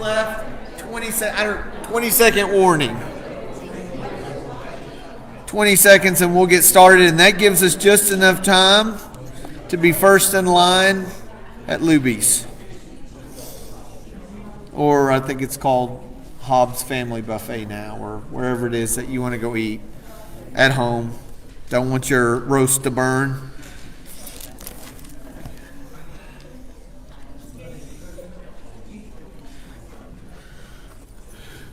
left. 20-second warning. 20 seconds and we'll get started, and that gives us just enough time to be first in line at Luby's. Or I think it's called Hobbs Family Buffet now, or wherever it is that you want to go eat at home. Don't want your roast to burn.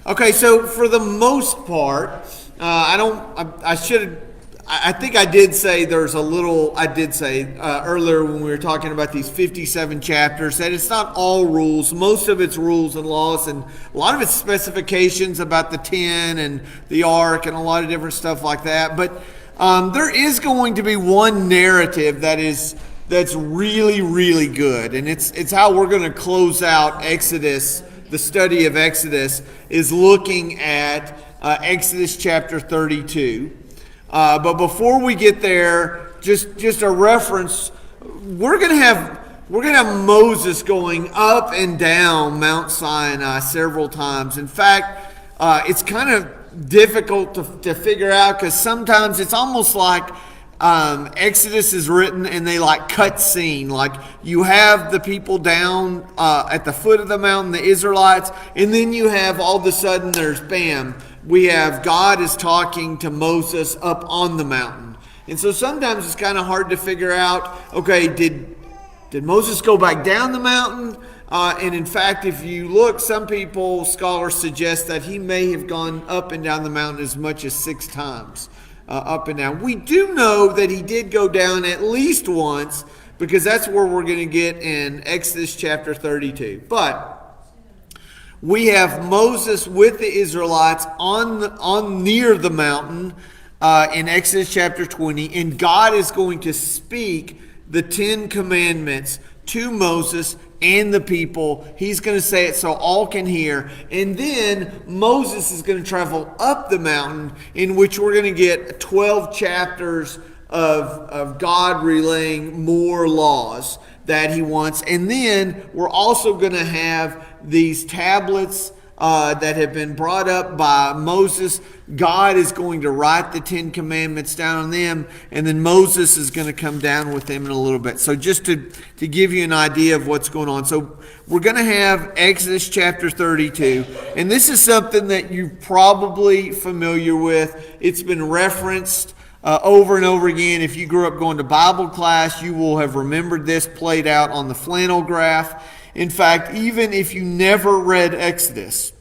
Okay, so for the most part, I think I did say earlier when we were talking about these 57 chapters that it's not all rules. Most of it's rules and laws, and a lot of it's specifications about the 10 and the ark and a lot of different stuff like that. But there is going to be one narrative that's really, really good, and it's how we're going to close out Exodus. The study of Exodus is looking at Exodus chapter 32. But before we get there, just a reference. We're gonna have Moses going up and down Mount Sinai several times. In fact, it's kind of difficult to figure out because sometimes it's almost like Exodus is written and they like cut scene. Like you have the people down at the foot of the mountain, the Israelites, and then you have all of a sudden there's bam. We have God is talking to Moses up on the mountain. And so sometimes it's kind of hard to figure out, okay, did Moses go back down the mountain? And in fact, if you look, scholars suggest that he may have gone up and down the mountain as much as 6 times. Up and down. We do know that he did go down at least once because that's where we're going to get in Exodus chapter 32. But we have Moses with the Israelites on near the mountain in Exodus chapter 20, and God is going to speak the 10 commandments to Moses and the people. He's going to say it so all can hear. And then Moses is going to travel up the mountain, in which we're going to get 12 chapters of God relaying more laws that he wants. And then we're also going to have these tablets that have been brought up by Moses. God is going to write the 10 commandments down on them, and then Moses is going to come down with them in a little bit. So just to give you an idea of what's going on. So we're going to have Exodus chapter 32, and this is something that you're probably familiar with. It's been referenced over and over again. If you grew up going to Bible class, you will have remembered this played out on the flannel graph. In fact, even if you never read Exodus,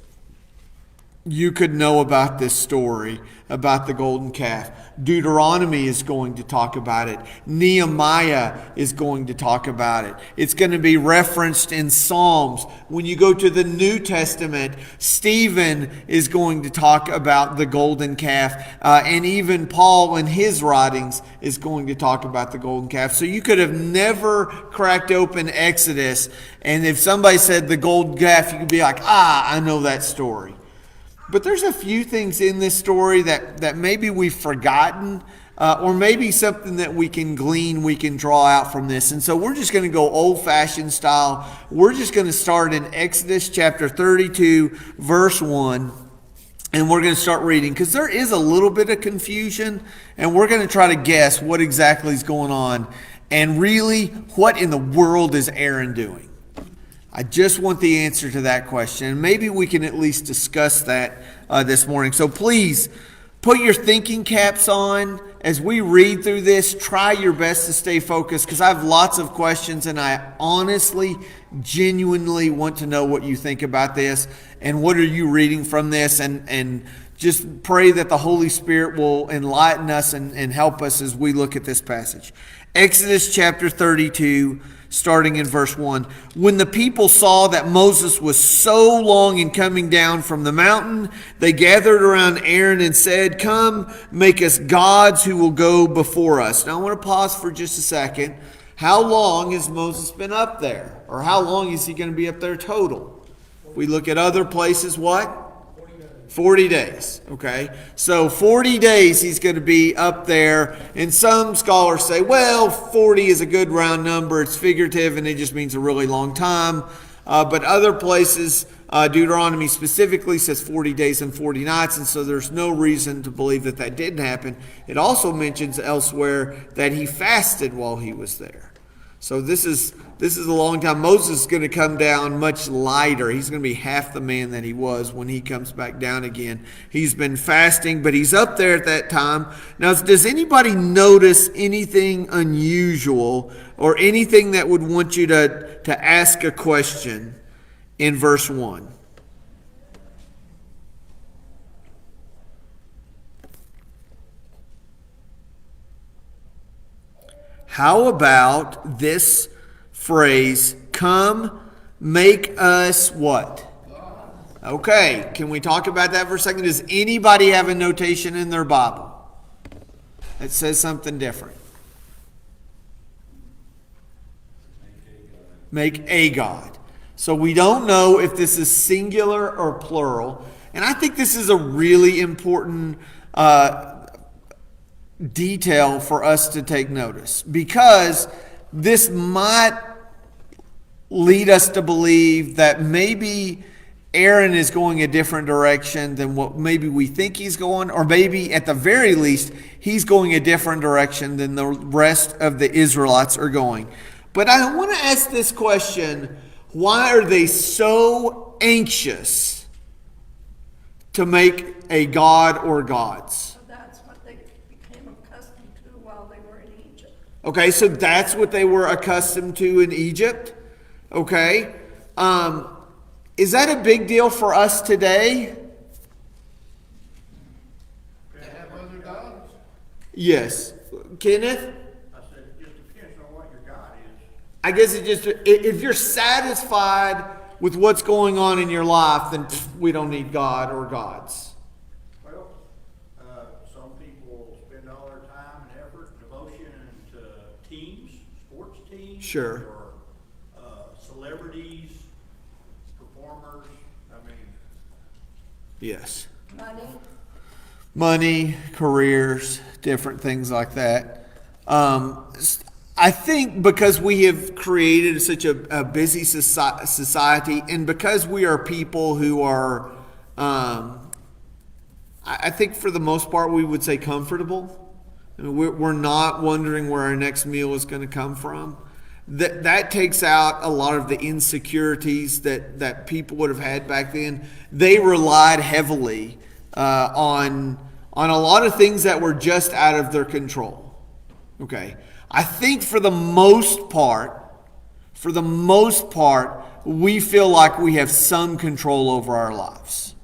you could know about this story about the golden calf. Deuteronomy is going to talk about it. Nehemiah is going to talk about it. It's going to be referenced in Psalms. When you go to the New Testament, Stephen is going to talk about the golden calf. And even Paul in his writings is going to talk about the golden calf. So you could have never cracked open Exodus, and if somebody said the golden calf, you could be like, I know that story. But there's a few things in this story that maybe we've forgotten, or maybe something that we can glean, we can draw out from this. And so we're just going to go old-fashioned style. We're just going to start in Exodus chapter 32, verse 1. And we're going to start reading, because there is a little bit of confusion, and we're going to try to guess what exactly is going on. And really, what in the world is Aaron doing? I just want the answer to that question. Maybe we can at least discuss that this morning. So please, put your thinking caps on. As we read through this, try your best to stay focused, because I have lots of questions, and I honestly, genuinely want to know what you think about this, and what are you reading from this, and just pray that the Holy Spirit will enlighten us and help us as we look at this passage. Exodus chapter 32, starting in verse 1. When the people saw that Moses was so long in coming down from the mountain, they gathered around Aaron and said, "Come, make us gods who will go before us." Now I want to pause for just a second. How long has Moses been up there? Or how long is he going to be up there total? We look at other places, what? 40 days, okay? So 40 days he's going to be up there. And some scholars say, well, 40 is a good round number. It's figurative and it just means a really long time. But other places Deuteronomy specifically says 40 days and 40 nights, and so there's no reason to believe that that didn't happen. It also mentions elsewhere that he fasted while he was there. So this is a long time. Moses is going to come down much lighter. He's going to be half the man that he was when he comes back down again. He's been fasting, but he's up there at that time. Now, does anybody notice anything unusual or anything that would want you to ask a question in verse 1? How about this phrase, come, make us what? Okay, can we talk about that for a second? Does anybody have a notation in their Bible that says something different? Make a God. So we don't know if this is singular or plural. And I think this is a really important detail for us to take notice, because this might lead us to believe that maybe Aaron is going a different direction than what maybe we think he's going, or maybe at the very least he's going a different direction than the rest of the Israelites are going. But I want to ask this question: why are they so anxious to make a god or gods? Okay, so that's what they were accustomed to in Egypt. Okay. Is that a big deal for us today? To have other gods? Yes. Kenneth? I said it just depends on what your God is. I guess if you're satisfied with what's going on in your life, then we don't need God or gods. Well, some people spend all their time and effort and devotion into teams, sports teams. Sure. Or celebrities, performers. I mean, Yes. Money. Careers, different things like that. I think because we have created such a busy society, and because we are people who are, I think for the most part we would say comfortable. I mean, we're not wondering where our next meal is going to come from. That takes out a lot of the insecurities that people would have had back then. They relied heavily on a lot of things that were just out of their control. Okay, I think for the most part, we feel like we have some control over our lives.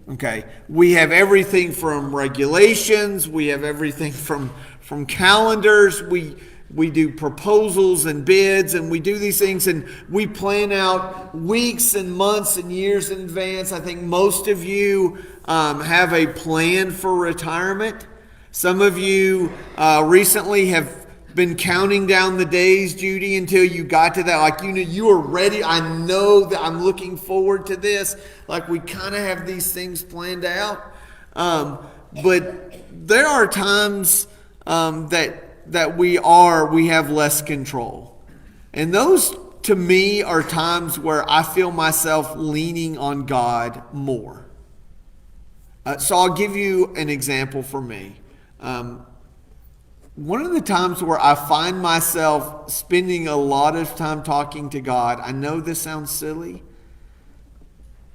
Okay, we have everything from regulations, we have everything from calendars, we do proposals and bids, and we do these things, and we plan out weeks and months and years in advance. I think most of you have a plan for retirement. Some of you recently have been counting down the days, Judy, until you got to that. Like, you were ready. I know that I'm looking forward to this. Like, we kind of have these things planned out. But there are times that we have less control. And those, to me, are times where I feel myself leaning on God more. So I'll give you an example for me. One of the times where I find myself spending a lot of time talking to God, I know this sounds silly,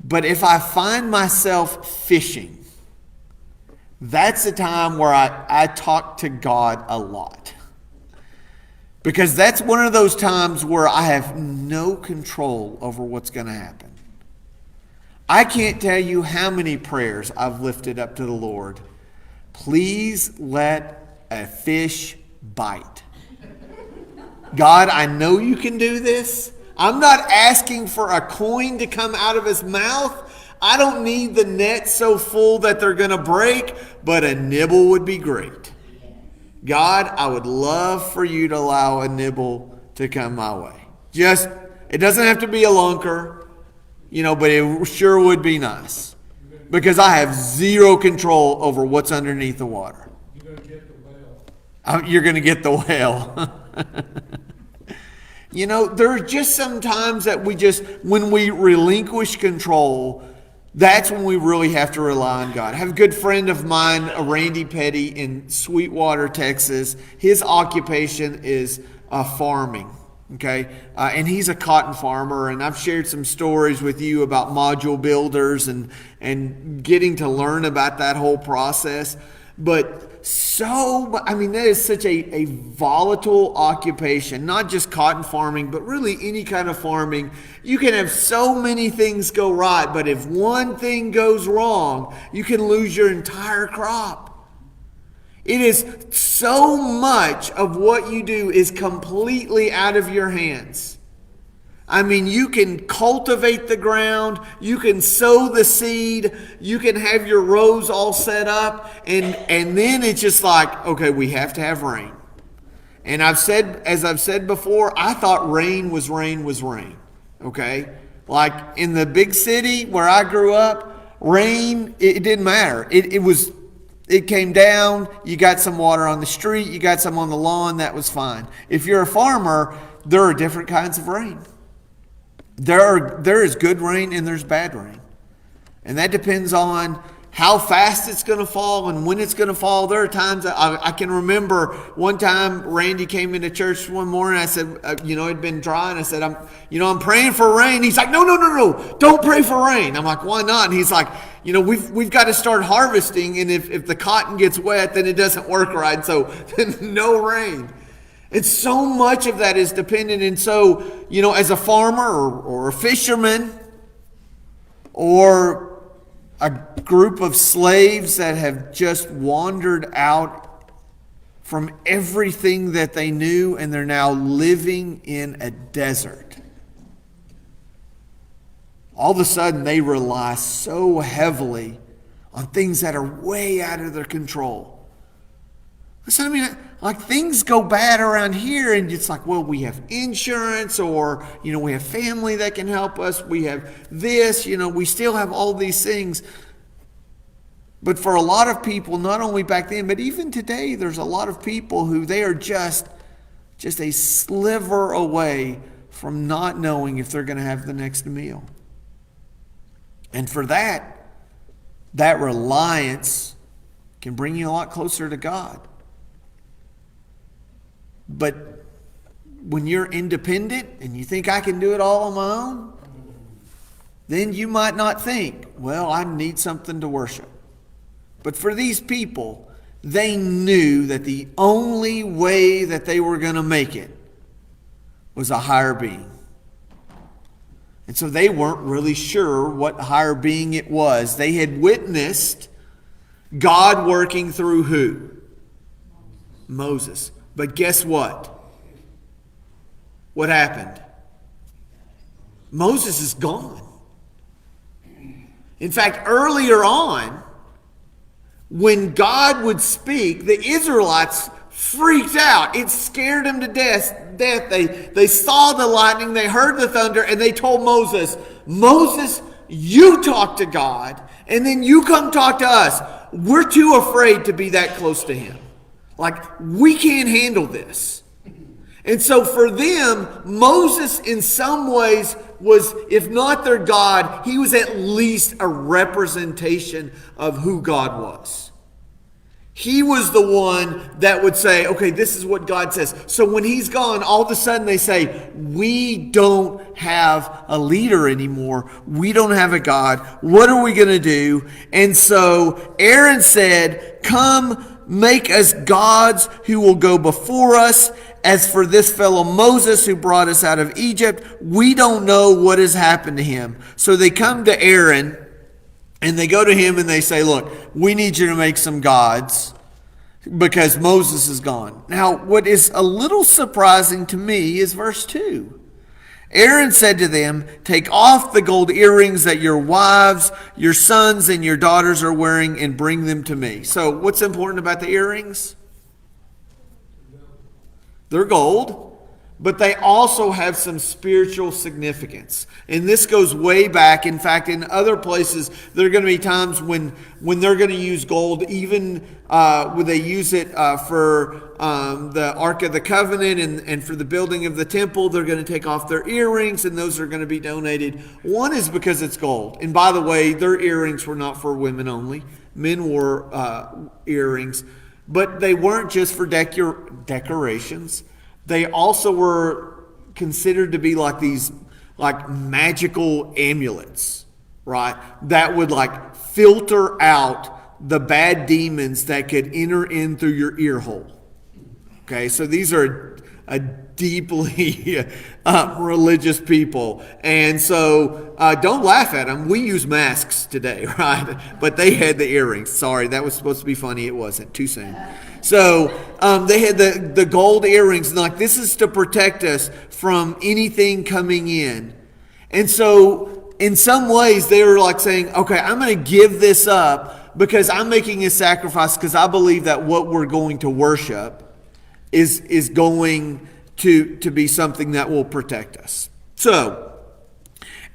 but if I find myself fishing, that's the time where I talk to God a lot. Because that's one of those times where I have no control over what's going to happen. I can't tell you how many prayers I've lifted up to the Lord. Please let a fish bite. God, I know you can do this. I'm not asking for a coin to come out of his mouth. I don't need the net so full that they're going to break, but a nibble would be great. God, I would love for you to allow a nibble to come my way. It doesn't have to be a lunker, but it sure would be nice. Because I have zero control over what's underneath the water. You're going to get the whale. You're going to get the whale. You know, there are just some times that when we relinquish control, that's when we really have to rely on God. I have a good friend of mine, Randy Petty, in Sweetwater, Texas. His occupation is farming. Okay, and he's a cotton farmer, and I've shared some stories with you about module builders and getting to learn about that whole process. But that is such a volatile occupation, not just cotton farming, but really any kind of farming. You can have so many things go right, but if one thing goes wrong, you can lose your entire crop. It is so much of what you do is completely out of your hands. I mean, you can cultivate the ground, you can sow the seed, you can have your rows all set up, and then it's just like, okay, we have to have rain. And as I've said before, I thought rain was rain. Okay? Like in the big city where I grew up, rain, it didn't matter. It came down, you got some water on the street, you got some on the lawn, that was fine. If you're a farmer, there are different kinds of rain. There is good rain and there's bad rain. And that depends on how fast it's going to fall and when it's going to fall. There are times I can remember one time Randy came into church one morning. I said, it'd been dry, and I said, I'm praying for rain. He's like, no, don't pray for rain. I'm like, why not? And he's like, we've got to start harvesting, and if the cotton gets wet, then it doesn't work right. So no rain. And so much of that is dependent. And so, as a farmer or a fisherman or a group of slaves that have just wandered out from everything that they knew, and they're now living in a desert. All of a sudden, they rely so heavily on things that are way out of their control. Listen, like things go bad around here, and it's like, well, we have insurance, or, we have family that can help us. We have this, we still have all these things. But for a lot of people, not only back then, but even today, there's a lot of people who they are just a sliver away from not knowing if they're going to have the next meal. And for that reliance can bring you a lot closer to God. But when you're independent and you think I can do it all on my own, then you might not think, well, I need something to worship. But for these people, they knew that the only way that they were going to make it was a higher being. And so they weren't really sure what higher being it was. They had witnessed God working through who? Moses. But guess what? What happened? Moses is gone. In fact, earlier on, when God would speak, the Israelites freaked out. It scared them to death. They saw the lightning, they heard the thunder, and they told Moses, you talk to God, and then you come talk to us. We're too afraid to be that close to him. Like, we can't handle this. And so for them, Moses in some ways was, if not their God, he was at least a representation of who God was. He was the one that would say, okay, this is what God says. So when he's gone, all of a sudden they say, we don't have a leader anymore. We don't have a God. What are we going to do? And so Aaron said, come, make us gods who will go before us. As for this fellow Moses who brought us out of Egypt, we don't know what has happened to him. So they come to Aaron and they go to him and they say, look, we need you to make some gods because Moses is gone. Now, what is a little surprising to me is verse 2. Aaron said to them, take off the gold earrings that your wives, your sons, and your daughters are wearing and bring them to me. So what's important about the earrings? They're gold. but they also have some spiritual significance. And this goes way back. In fact, in other places, there are going to be times when they're going to use gold, even when they use it for the Ark of the Covenant and for the building of the temple. They're going to take off their earrings, and those are going to be donated. One is because it's gold. And by the way, their earrings were not for women only. Men wore earrings. But they weren't just for decorations. They also were considered to be like these magical amulets, right? That would filter out the bad demons that could enter in through your ear hole. Okay, so these are a deeply religious people. And so don't laugh at them. We use masks today, right? But they had the earrings. Sorry, that was supposed to be funny. It wasn't. Too soon. So they had the gold earrings. And this is to protect us from anything coming in. And so in some ways they were saying, okay, I'm going to give this up because I'm making a sacrifice because I believe that what we're going to worship is going to be something that will protect us. So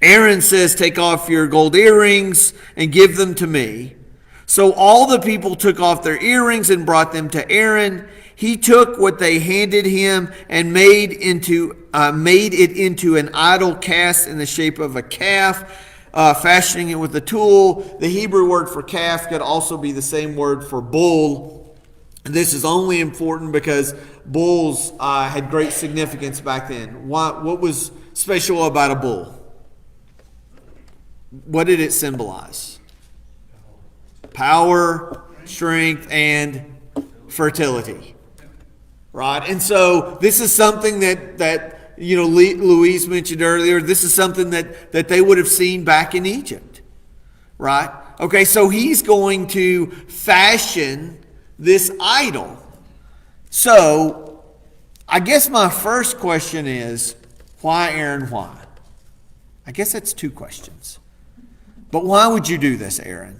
Aaron says, take off your gold earrings and give them to me. So all the people took off their earrings and brought them to Aaron. He took what they handed him and made it into an idol cast in the shape of a calf, fashioning it with a tool. The Hebrew word for calf could also be the same word for bull. This is only important because bulls had great significance back then. What was special about a bull? What did it symbolize? Power, strength, and fertility. Right? And so this is something that Louise mentioned earlier. This is something that they would have seen back in Egypt. Right? Okay, so he's going to fashion this idol. So, I guess my first question is, why, Aaron, why? I guess that's two questions. But why would you do this, Aaron?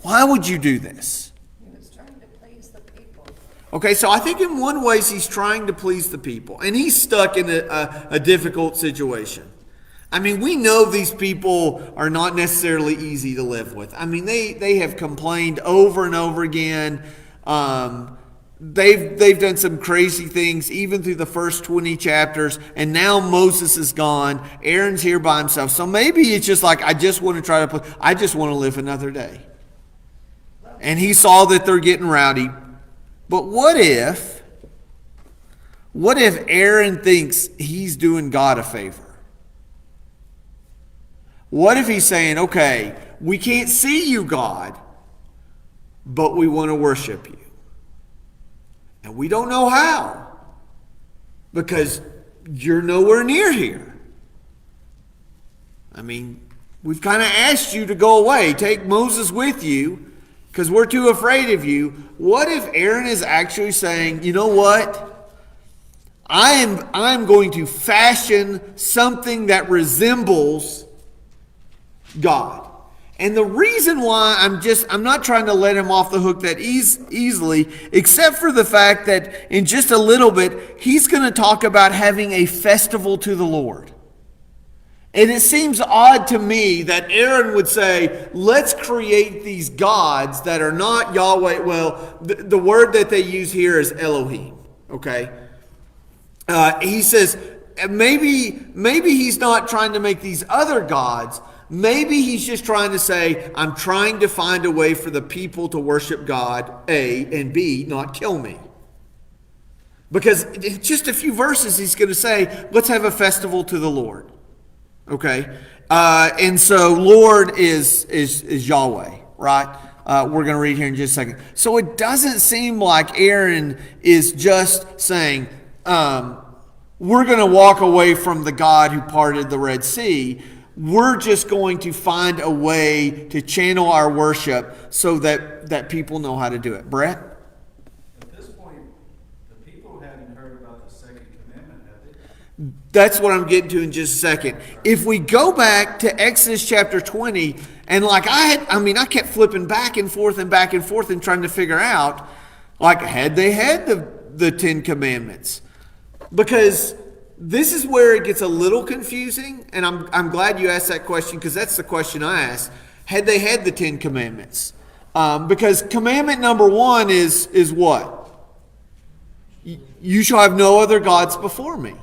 Why would you do this? He was trying to please the people. Okay, so I think in one way he's trying to please the people. And he's stuck in a difficult situation. I mean, we know these people are not necessarily easy to live with. I mean, they have complained over and over again. They've done some crazy things even through the first 20 chapters. And now Moses is gone. Aaron's here by himself. So maybe it's just I just want to live another day. And he saw that they're getting rowdy. But what if Aaron thinks he's doing God a favor? What if he's saying, okay, we can't see you, God, but we want to worship you. And we don't know how, because you're nowhere near here. I mean, we've kind of asked you to go away. Take Moses with you, because we're too afraid of you. What if Aaron is actually saying, you know what? I'm going to fashion something that resembles God. And the reason why I'm not trying to let him off the hook that easily, except for the fact that in just a little bit, he's going to talk about having a festival to the Lord. And it seems odd to me that Aaron would say, let's create these gods that are not Yahweh. Well, the word that they use here is Elohim. Okay? He says, maybe he's not trying to make these other gods. Maybe he's just trying to say, I'm trying to find a way for the people to worship God, A, and B, not kill me. Because in just a few verses, he's going to say, let's have a festival to the Lord. Okay? And so Lord is Yahweh, right? We're going to read here in just a second. So it doesn't seem like Aaron is just saying, we're going to walk away from the God who parted the Red Sea. We're just going to find a way to channel our worship so that people know how to do it. Brett? At this point, the people hadn't heard about the second commandment, have they? That's what I'm getting to in just a second. If we go back to Exodus chapter 20, and I kept flipping back and forth and trying to figure out, had they had the Ten Commandments? Because This is where it gets a little confusing, and I'm glad you asked that question, because that's the question I asked. Had they had the 10 Commandments? Because commandment number 1 is what? You shall have no other gods before me.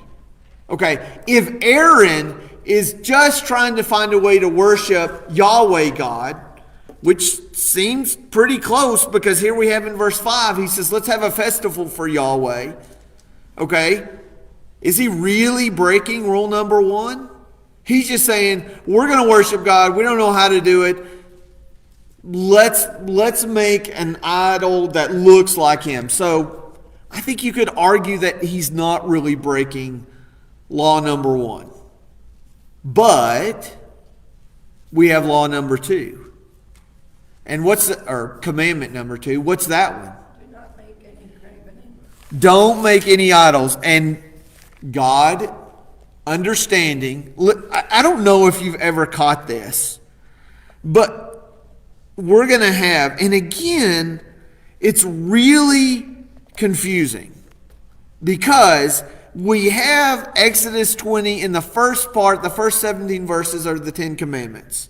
Okay, if Aaron is just trying to find a way to worship Yahweh God, which seems pretty close, because here we have in verse 5, he says, let's have a festival for Yahweh. Okay, is he really breaking rule number 1? He's just saying, we're going to worship God. We don't know how to do it. Let's make an idol that looks like him. So I think you could argue that he's not really breaking law number 1. But we have law number 2. And or commandment number 2, what's that one? Do not make any graven image. Don't make any idols. And God, understanding, I don't know if you've ever caught this, but we're going to have, and again, it's really confusing, because we have Exodus 20 in the first part, the first 17 verses are the 10 Commandments.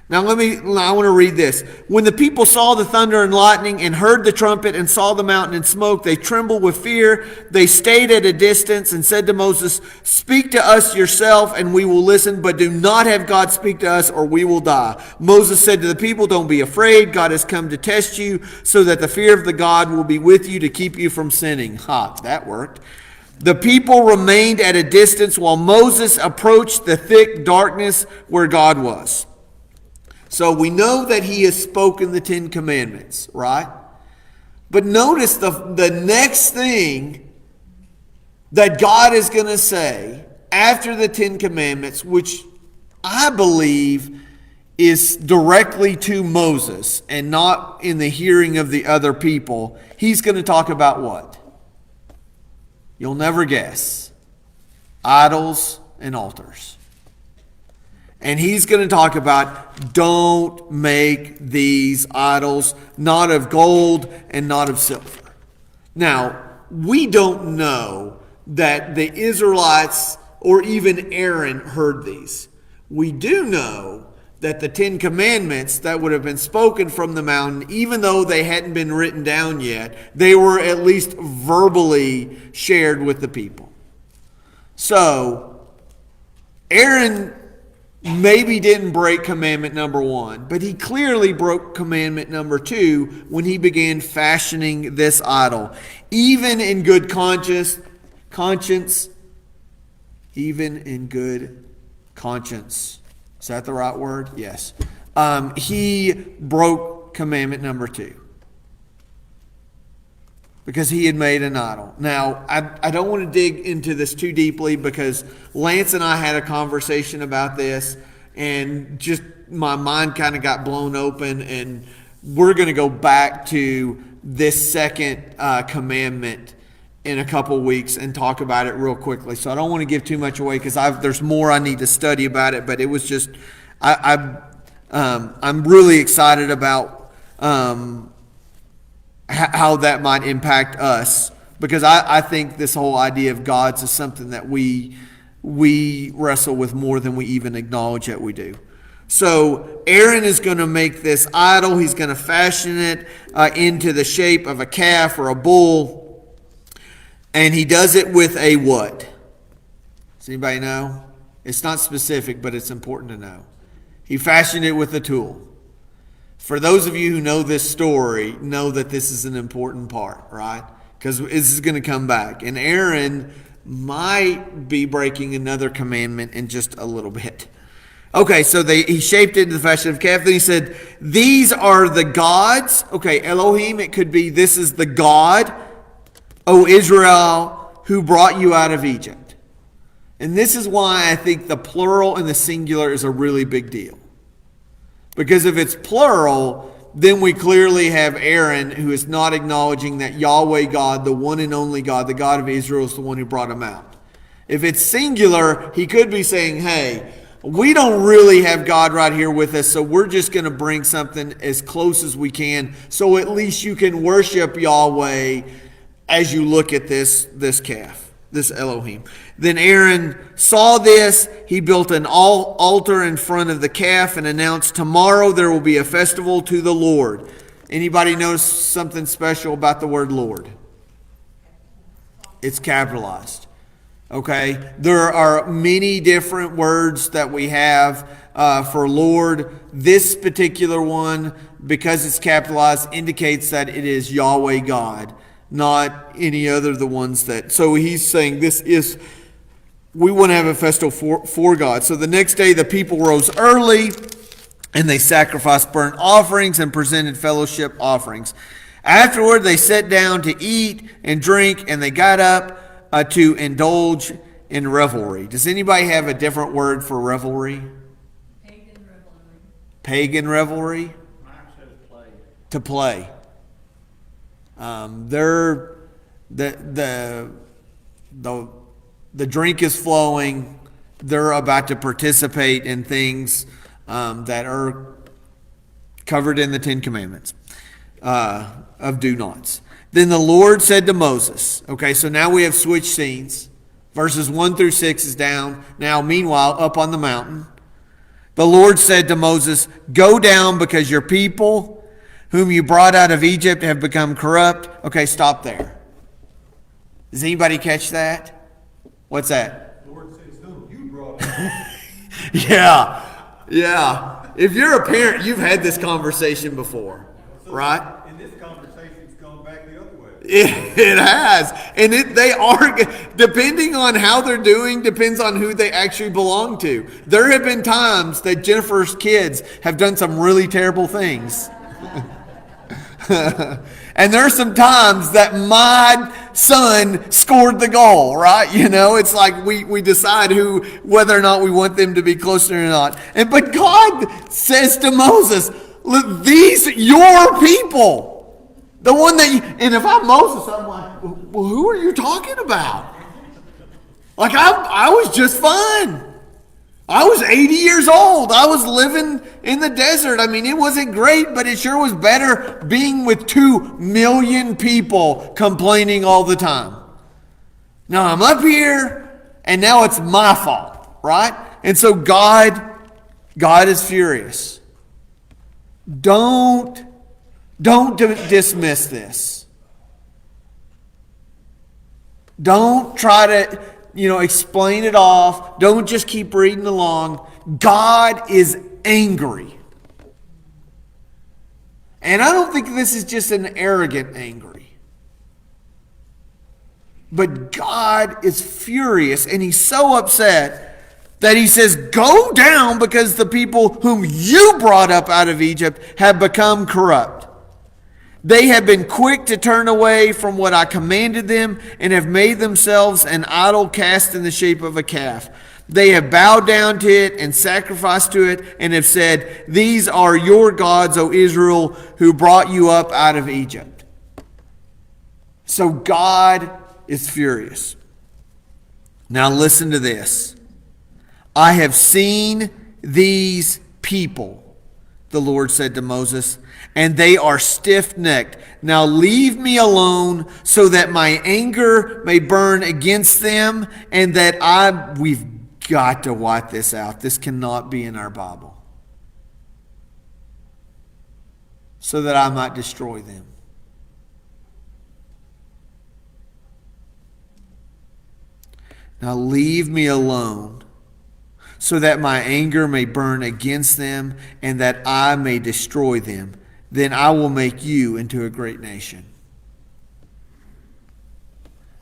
Now I want to read this. When the people saw the thunder and lightning and heard the trumpet and saw the mountain and smoke, they trembled with fear. They stayed at a distance and said to Moses, speak to us yourself and we will listen, but do not have God speak to us or we will die. Moses said to the people, don't be afraid. God has come to test you so that the fear of the God will be with you to keep you from sinning. That worked. The people remained at a distance while Moses approached the thick darkness where God was. So we know that he has spoken the 10 Commandments, right? But notice the next thing that God is going to say after the 10 Commandments, which I believe is directly to Moses and not in the hearing of the other people. He's going to talk about what? You'll never guess. Idols and altars. And he's going to talk about don't make these idols, not of gold and not of silver. Now, we don't know that the Israelites or even Aaron heard these. We do know that the 10 Commandments that would have been spoken from the mountain, even though they hadn't been written down yet, they were at least verbally shared with the people. So, Aaron maybe didn't break commandment number 1, but he clearly broke commandment number 2 when he began fashioning this idol. Even in good conscience, even in good conscience. Is that the right word? Yes. He broke commandment number 2. Because he had made an idol. Now, I don't want to dig into this too deeply, because Lance and I had a conversation about this, and just my mind kind of got blown open, and we're going to go back to this second commandment in a couple weeks and talk about it real quickly. So I don't want to give too much away, because there's more I need to study about it, but it was just, I'm really excited about how that might impact us, because I think this whole idea of gods is something that we wrestle with more than we even acknowledge that we do. So Aaron is going to make this idol. He's going to fashion it into the shape of a calf or a bull, and he does it with a what? Does anybody know? It's not specific, but it's important to know. He fashioned it with a tool. For those of you who know this story, know that this is an important part, right? Because this is going to come back. And Aaron might be breaking another commandment in just a little bit. Okay, so he shaped it into the fashion of a calf. Then he said, these are the gods. Okay, Elohim, it could be this is the God, O Israel, who brought you out of Egypt. And this is why I think the plural and the singular is a really big deal. Because if it's plural, then we clearly have Aaron, who is not acknowledging that Yahweh God, the one and only God, the God of Israel, is the one who brought him out. If it's singular, he could be saying, hey, we don't really have God right here with us, so we're just going to bring something as close as we can, so at least you can worship Yahweh as you look at this calf. this Elohim. Then Aaron saw this. He built an altar in front of the calf and announced, tomorrow there will be a festival to the Lord. Anybody notice something special about the word Lord? It's capitalized. Okay? There are many different words that we have for Lord. This particular one, because it's capitalized, indicates that it is Yahweh God, not any other of the ones that. So he's saying we want to have a festival for God. So the next day the people rose early and they sacrificed burnt offerings and presented fellowship offerings. Afterward they sat down to eat and drink, and they got up to indulge in revelry. Does anybody have a different word for revelry? Pagan revelry. Pagan revelry? Mine says play. To play. The drink is flowing. They're about to participate in things that are covered in the Ten Commandments of do nots. Then the Lord said to Moses, okay, so now we have switched scenes. Verses 1 through 6 is down. Now, meanwhile, up on the mountain, the Lord said to Moses, go down, because your people whom you brought out of Egypt have become corrupt. Okay, stop there. Does anybody catch that? What's that? The Lord says, whom you brought up. Yeah. If you're a parent, you've had this conversation before, right? And this conversation's gone back the other way. It has. And they are, depending on how they're doing, depends on who they actually belong to. There have been times that Jennifer's kids have done some really terrible things. And there are some times that my son scored the goal, right? You know, it's like we decide whether or not we want them to be closer or not. But God says to Moses, look, these your people. The one that and if I'm Moses, I'm like, well, who are you talking about? Like, I was just fine. I was 80 years old. I was living in the desert. I mean, it wasn't great, but it sure was better being with 2 million people complaining all the time. Now I'm up here, and now it's my fault, right? And so God is furious. Don't dismiss this. Don't try to explain it off. Don't just keep reading along. God is angry. And I don't think this is just an arrogant angry. But God is furious, and he's so upset that he says, go down, because the people whom you brought up out of Egypt have become corrupt. They have been quick to turn away from what I commanded them and have made themselves an idol cast in the shape of a calf. They have bowed down to it and sacrificed to it and have said, these are your gods, O Israel, who brought you up out of Egypt. So God is furious. Now listen to this. I have seen these people, the Lord said to Moses, and they are stiff-necked. Now leave me alone so that my anger may burn against them, and that we've got to wipe this out. This cannot be in our Bible. So that I might destroy them. Now leave me alone so that my anger may burn against them, and that I may destroy them. Then I will make you into a great nation.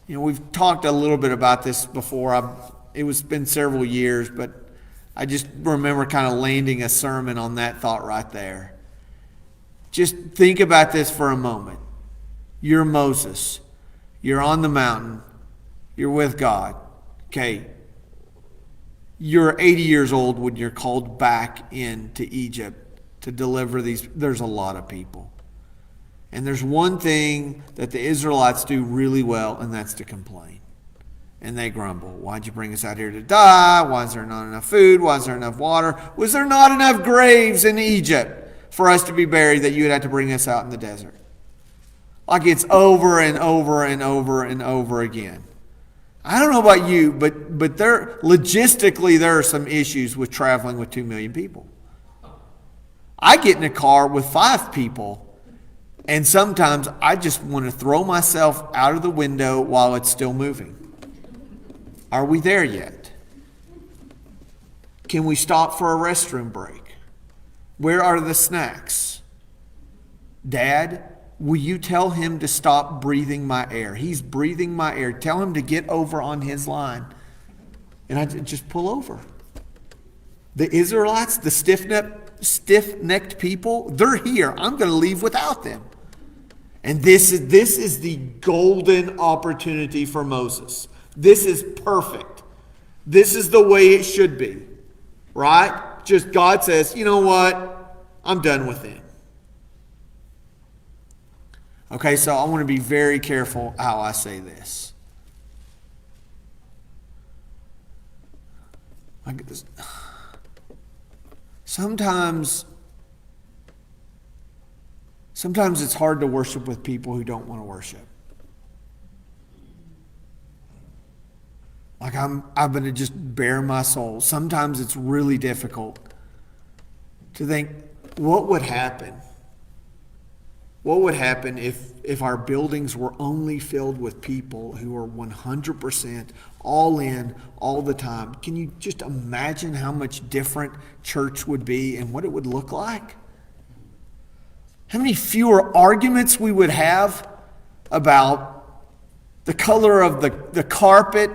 We've talked a little bit about this before. It's been several years, but I just remember kind of landing a sermon on that thought right there. Just think about this for a moment. You're Moses. You're on the mountain. You're with God. Okay. You're 80 years old when you're called back into Egypt to deliver these. There's a lot of people. And there's one thing that the Israelites do really well, and that's to complain. And they grumble. Why'd you bring us out here to die? Why is there not enough food? Why is there enough water? Was there not enough graves in Egypt for us to be buried that you would have to bring us out in the desert? Like it's over and over and over and over again. I don't know about you, but logistically there are some issues with traveling with 2 million people. I get in a car with 5 people, and sometimes I just want to throw myself out of the window while it's still moving. Are we there yet? Can we stop for a restroom break? Where are the snacks? Dad, will you tell him to stop breathing my air? He's breathing my air. Tell him to get over on his line. And I just pull over. The Israelites, the stiff-necked people, they're here. I'm going to leave without them. And this is the golden opportunity for Moses. This is perfect. This is the way it should be. Right? Just God says, you know what? I'm done with them. Okay, so I want to be very careful how I say this. Sometimes it's hard to worship with people who don't want to worship. Like I'm going to just bare my soul. Sometimes it's really difficult to think, what would happen? What would happen if our buildings were only filled with people who are 100% all in all the time? Can you just imagine how much different church would be and what it would look like? How many fewer arguments we would have about the color of the carpet,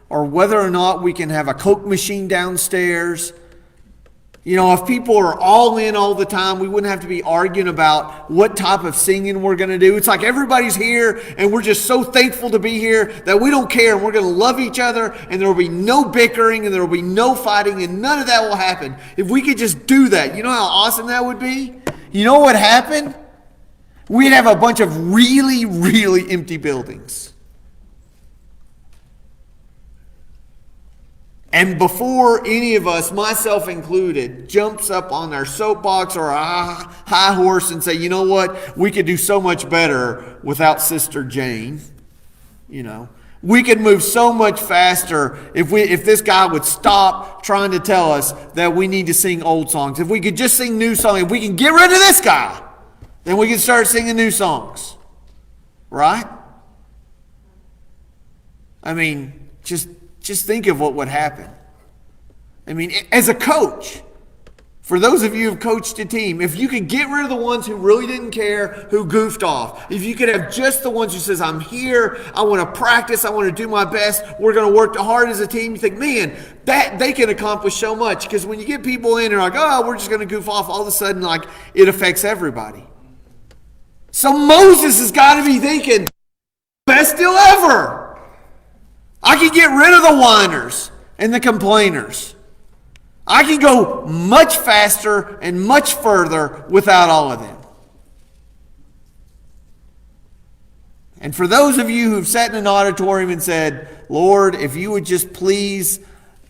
or whether or not we can have a Coke machine downstairs. You know, if people are all in all the time, we wouldn't have to be arguing about what type of singing we're going to do. It's like everybody's here and we're just so thankful to be here that we don't care, and we're going to love each other, and there will be no bickering and there will be no fighting, and none of that will happen. If we could just do that, you know how awesome that would be? You know what would happen? We'd have a bunch of really, really empty buildings. And before any of us, myself included, jumps up on our soapbox or a high horse and say, you know what, we could do so much better without Sister Jane. You know, we could move so much faster if this guy would stop trying to tell us that we need to sing old songs. If we could just sing new songs, if we can get rid of this guy, then we can start singing new songs. Right? I mean, just think of what would happen. I mean, as a coach, for those of you who've coached a team, if you could get rid of the ones who really didn't care, who goofed off, if you could have just the ones who says, I'm here, I want to practice, I want to do my best, we're going to work hard as a team, you think, man, that they can accomplish so much. Because when you get people in and are like, oh, we're just going to goof off, all of a sudden, like, it affects everybody. So Moses has got to be thinking, best deal ever. I can get rid of the whiners and the complainers. I can go much faster and much further without all of them. And for those of you who've sat in an auditorium and said, Lord, if you would just please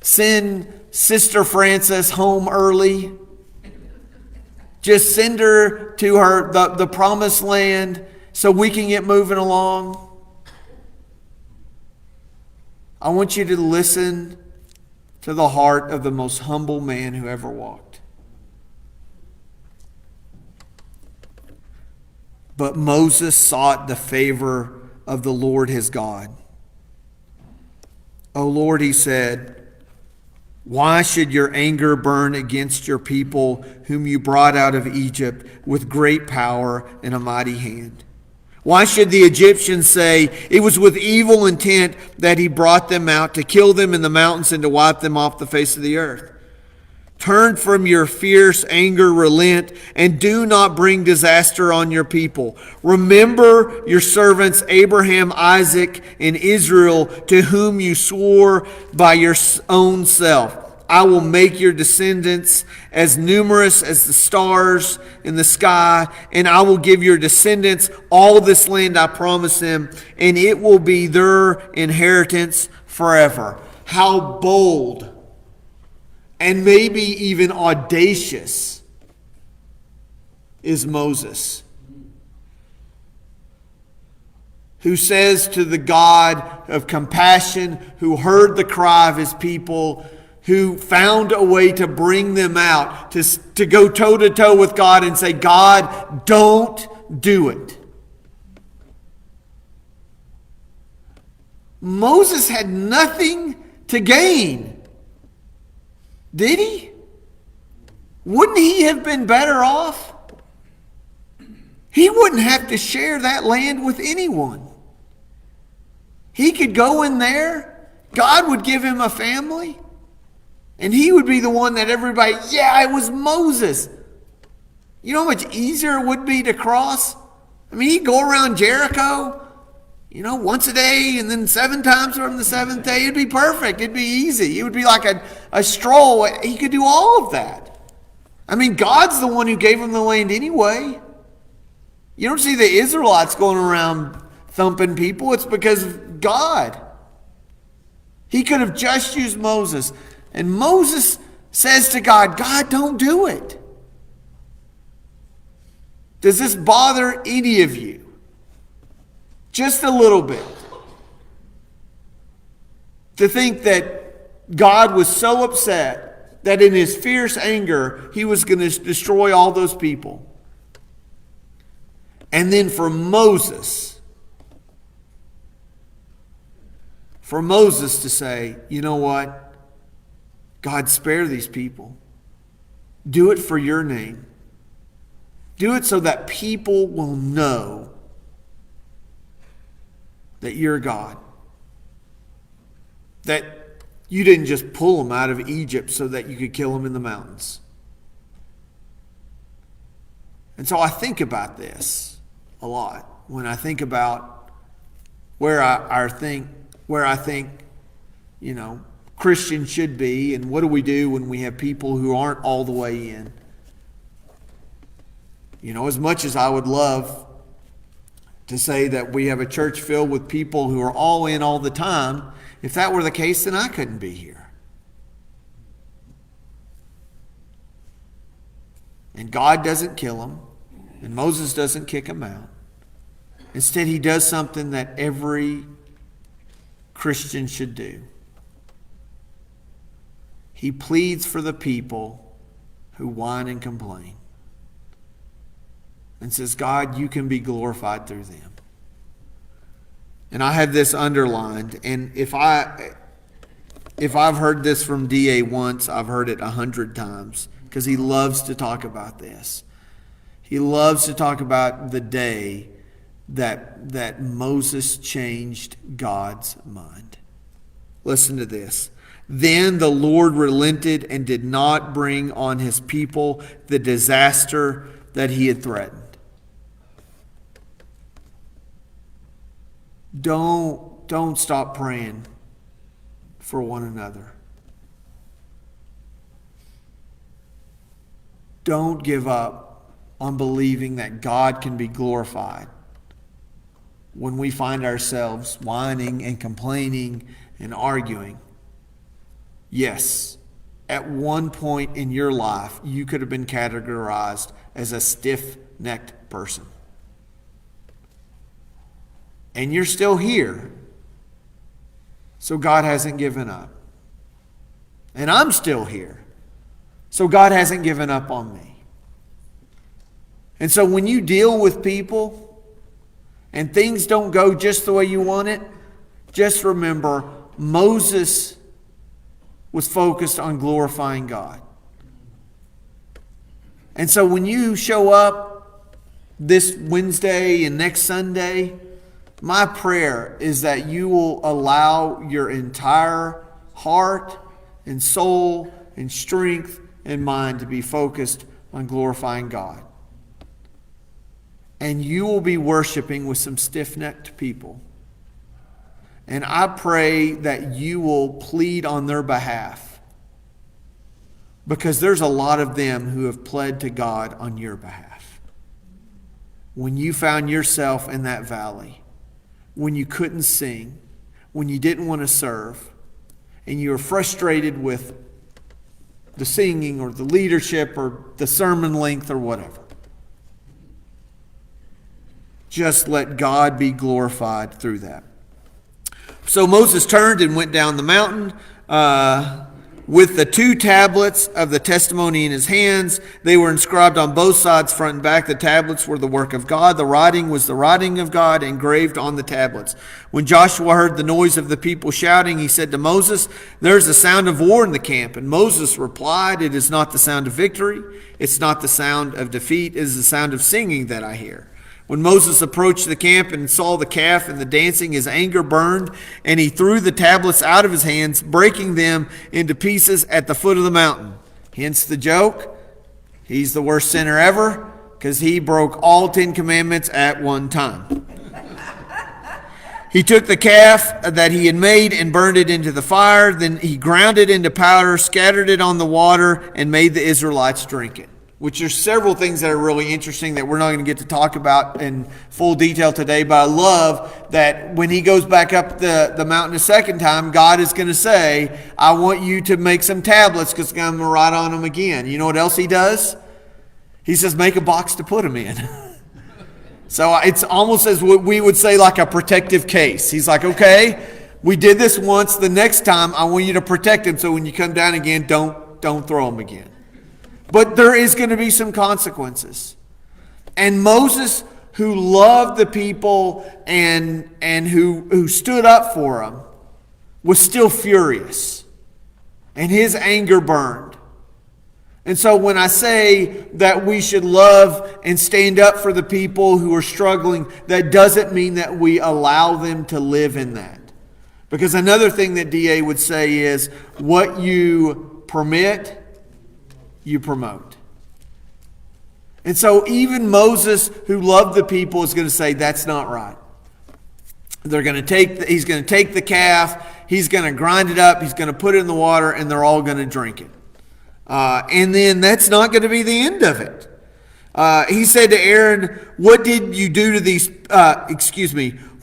send Sister Frances home early, just send her to the promised land so we can get moving along. I want you to listen to the heart of the most humble man who ever walked. But Moses sought the favor of the Lord his God. O Lord, he said, why should your anger burn against your people whom you brought out of Egypt with great power and a mighty hand? Why should the Egyptians say it was with evil intent that he brought them out to kill them in the mountains and to wipe them off the face of the earth? Turn from your fierce anger, relent, and do not bring disaster on your people. Remember your servants Abraham, Isaac, and Israel, to whom you swore by your own self. I will make your descendants as numerous as the stars in the sky, and I will give your descendants all this land I promised them, and it will be their inheritance forever. How bold and maybe even audacious is Moses. who says to the God of compassion, who heard the cry of his people, who found a way to bring them out, to go toe-to-toe with God and say, God, don't do it. Moses had nothing to gain, did he? Wouldn't he have been better off? He wouldn't have to share that land with anyone. He could go in there, God would give him a family, and he would be the one that everybody, yeah, it was Moses. You know how much easier it would be to cross? I mean, he'd go around Jericho, once a day, and then 7 times from the 7th day. It'd be perfect. It'd be easy. It would be like a stroll. He could do all of that. I mean, God's the one who gave him the land anyway. You don't see the Israelites going around thumping people. It's because of God. He could have just used Moses. And Moses says to God, God, don't do it. Does this bother any of you? Just a little bit. To think that God was so upset that in his fierce anger, he was going to destroy all those people. And then for Moses to say, you know what? God, spare these people. Do it for your name. Do it so that people will know that you're God. That you didn't just pull them out of Egypt so that you could kill them in the mountains. And so I think about this a lot when I think about where I think Christians should be, and what do we do when we have people who aren't all the way in. As much as I would love to say that we have a church filled with people who are all in all the time, if that were the case, then I couldn't be here. And God doesn't kill them, and Moses doesn't kick them out. Instead, he does something that every Christian should do. He pleads for the people who whine and complain. And says, God, you can be glorified through them. And I have this underlined. And if I've heard this from D.A. once, I've heard it 100 times. Because he loves to talk about this. He loves to talk about the day that Moses changed God's mind. Listen to this. Then the Lord relented and did not bring on his people the disaster that he had threatened. Don't stop praying for one another. Don't give up on believing that God can be glorified when we find ourselves whining and complaining and arguing. Yes, at one point in your life, you could have been categorized as a stiff-necked person. And you're still here. So God hasn't given up. And I'm still here. So God hasn't given up on me. And so when you deal with people and things don't go just the way you want it, just remember Moses was focused on glorifying God. And so when you show up this Wednesday and next Sunday, my prayer is that you will allow your entire heart and soul and strength and mind to be focused on glorifying God. And you will be worshiping with some stiff-necked people. And I pray that you will plead on their behalf, because there's a lot of them who have pled to God on your behalf. When you found yourself in that valley, when you couldn't sing, when you didn't want to serve, and you were frustrated with the singing or the leadership or the sermon length or whatever. Just let God be glorified through that. So Moses turned and went down the mountain with the 2 tablets of the testimony in his hands. They were inscribed on both sides, front and back. The tablets were the work of God. The writing was the writing of God engraved on the tablets. When Joshua heard the noise of the people shouting, he said to Moses, "There's a sound of war in the camp." And Moses replied, "It is not the sound of victory. It's not the sound of defeat. It is the sound of singing that I hear." When Moses approached the camp and saw the calf and the dancing, his anger burned, and he threw the tablets out of his hands, breaking them into pieces at the foot of the mountain. Hence the joke. He's the worst sinner ever because he broke all 10 commandments at one time. He took the calf that he had made and burned it into the fire. Then he ground it into powder, scattered it on the water, and made the Israelites drink it. Which there's several things that are really interesting that we're not going to get to talk about in full detail today. But I love that when he goes back up the mountain a second time, God is going to say, "I want you to make some tablets because I'm going to write on them again." You know what else he does? He says, "Make a box to put them in." So it's almost as what we would say like a protective case. He's like, "Okay, we did this once. The next time I want you to protect them. So when you come down again, don't throw them again." But there is going to be some consequences. And Moses, who loved the people and who stood up for them, was still furious. And his anger burned. And so when I say that we should love and stand up for the people who are struggling, that doesn't mean that we allow them to live in that. Because another thing that DA would say is, what you permit, you promote. And so even Moses, who loved the people, is going to say that's not right. He's going to take the calf, he's going to grind it up, he's going to put it in the water, and they're all going to drink it. And then that's not going to be the end of it. He said to Aaron, "What did you do to these?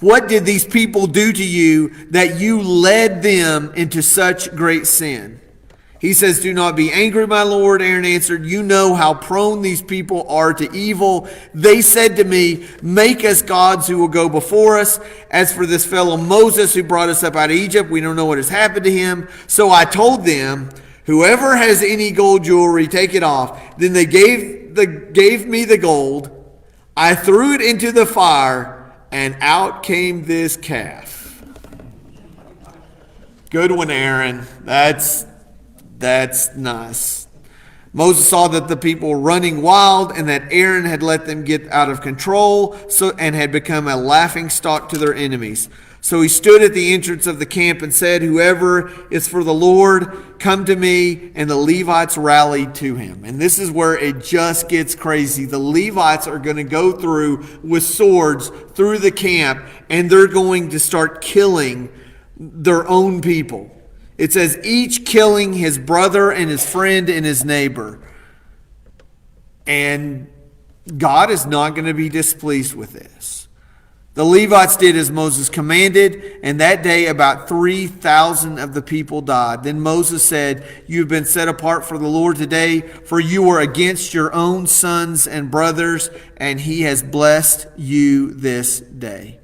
What did these people do to you that you led them into such great sin?" He says, "Do not be angry, my Lord." Aaron answered, "You know how prone these people are to evil. They said to me, 'Make us gods who will go before us.' As for this fellow Moses who brought us up out of Egypt, we don't know what has happened to him." So I told them, "Whoever has any gold jewelry, take it off." Then they gave me the gold. I threw it into the fire, and out came this calf. Good one, Aaron. That's nice. Moses saw that the people were running wild and that Aaron had let them get out of control and had become a laughingstock to their enemies. So he stood at the entrance of the camp and said, "Whoever is for the Lord, come to me." And the Levites rallied to him. And this is where it just gets crazy. The Levites are going to go through with swords through the camp, and they're going to start killing their own people. It says, each killing his brother and his friend and his neighbor. And God is not going to be displeased with this. The Levites did as Moses commanded, and that day about 3,000 of the people died. Then Moses said, "You have been set apart for the Lord today, for you were against your own sons and brothers, and he has blessed you this day."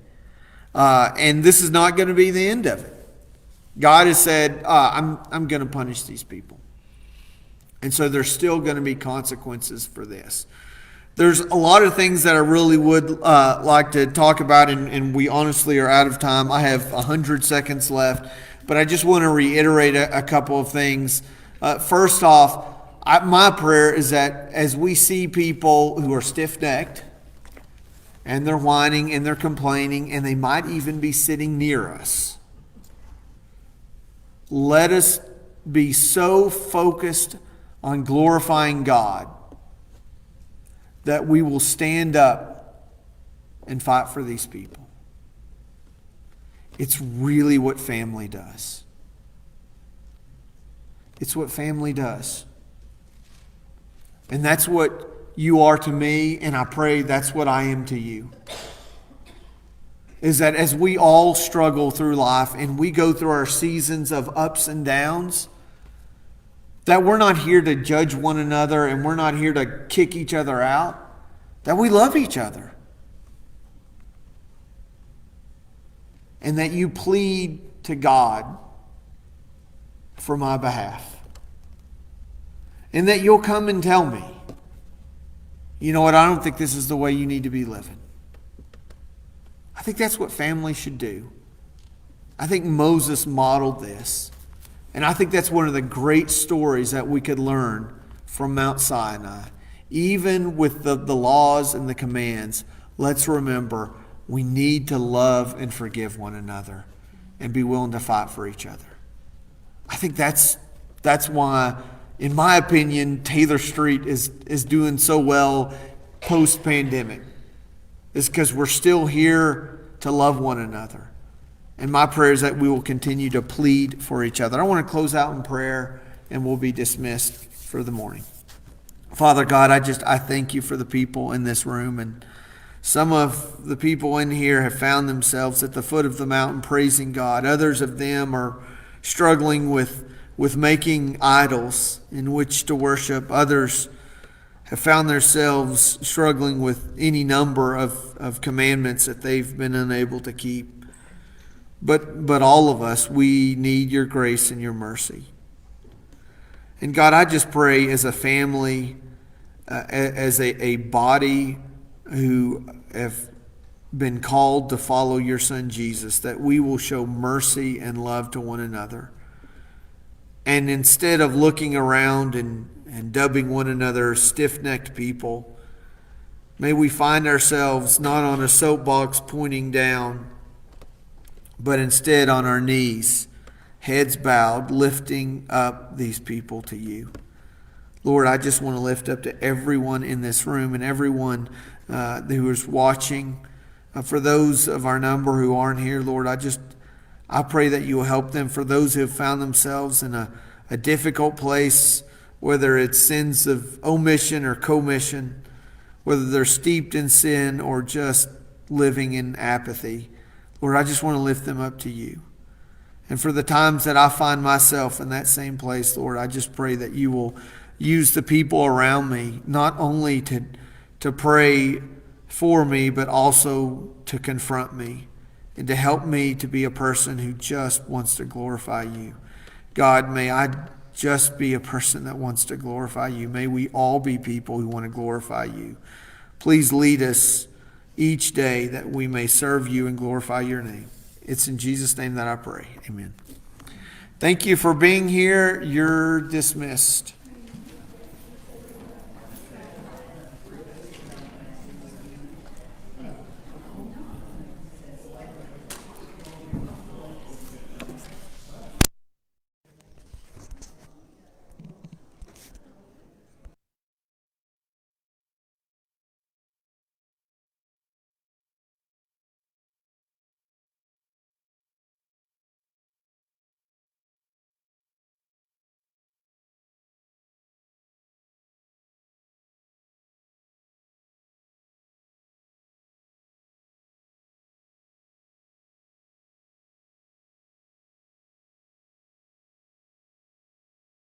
And this is not going to be the end of it. God has said, I'm going to punish these people. And so there's still going to be consequences for this. There's a lot of things that I really would like to talk about, and we honestly are out of time. I have 100 seconds left, but I just want to reiterate a couple of things. First off, my prayer is that as we see people who are stiff-necked, and they're whining and they're complaining, and they might even be sitting near us, let us be so focused on glorifying God that we will stand up and fight for these people. It's really what family does. It's what family does. And that's what you are to me, and I pray that's what I am to you. Is that as we all struggle through life and we go through our seasons of ups and downs, that we're not here to judge one another and we're not here to kick each other out, that we love each other. and that you plead to God for my behalf. And that you'll come and tell me, you know what, I don't think this is the way you need to be living. I think that's what family should do. I think Moses modeled this. And I think that's one of the great stories that we could learn from Mount Sinai. Even with the laws and the commands, let's remember we need to love and forgive one another and be willing to fight for each other. I think that's why, in my opinion, Taylor Street is doing so well post-pandemic. It's because we're still here to love one another. And my prayer is that we will continue to plead for each other. I want to close out in prayer, and we'll be dismissed for the morning. Father God, I thank you for the people in this room. And some of the people in here have found themselves at the foot of the mountain praising God. Others of them are struggling with making idols in which to worship. Others have found themselves struggling with any number of commandments that they've been unable to keep. But all of us, we need your grace and your mercy. And God, I just pray as a family, as a body who have been called to follow your Son Jesus, that we will show mercy and love to one another. And instead of looking around and dubbing one another stiff-necked people, may we find ourselves not on a soapbox pointing down, but instead on our knees, heads bowed, lifting up these people to you. Lord, I just want to lift up to everyone in this room and everyone who is watching. For those of our number who aren't here, Lord, I pray that you will help them. For those who have found themselves in a difficult place, whether it's sins of omission or commission, whether they're steeped in sin or just living in apathy, Lord, I just want to lift them up to you. And for the times that I find myself in that same place, Lord, I just pray that you will use the people around me, not only to pray for me, but also to confront me and to help me to be a person who just wants to glorify you. God, may I just be a person that wants to glorify you. May we all be people who want to glorify you. Please lead us each day that we may serve you and glorify your name. It's in Jesus' name that I pray. Amen. Thank you for being here. You're dismissed.